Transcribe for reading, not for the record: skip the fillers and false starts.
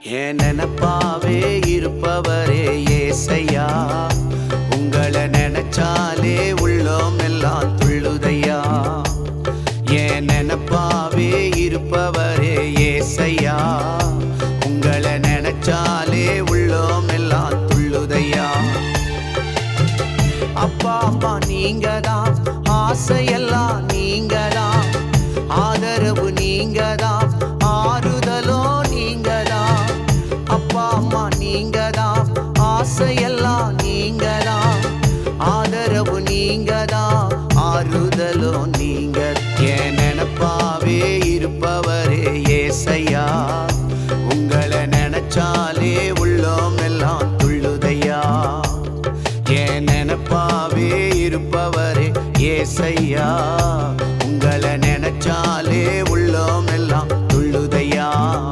என் நினப்பாவே இருப்பவரே ஏசையா, உங்களை நினைச்சாலே உள்ளோம் எல்லாம் துள்ளுதையா. என் நினப்பாவே இருப்பவரே ஏசையா, உங்களை நினைச்சாலே உள்ளோம் எல்லாம் துள்ளுதையா. அப்பா அம்மா நீங்கதான், ஆசையெல்லாம் நீங்கதான், ஆதரவு நீங்கதான், ஆறுதலோ நீங்கதான். அப்பா அம்மா நீங்கதான், ஆசையெல்லாம் நீங்கதான், ஆதரவு நீங்கதான், ஆறுதலோ நீங்க. என் நினப்பாவே இருப்பவரே ஏசையா, உங்களை நினைச்சாலே உள்ளோம் எல்லாம் துள்ளுதையா. என் நினப்பாவே இருப்பவரே ஏசையா.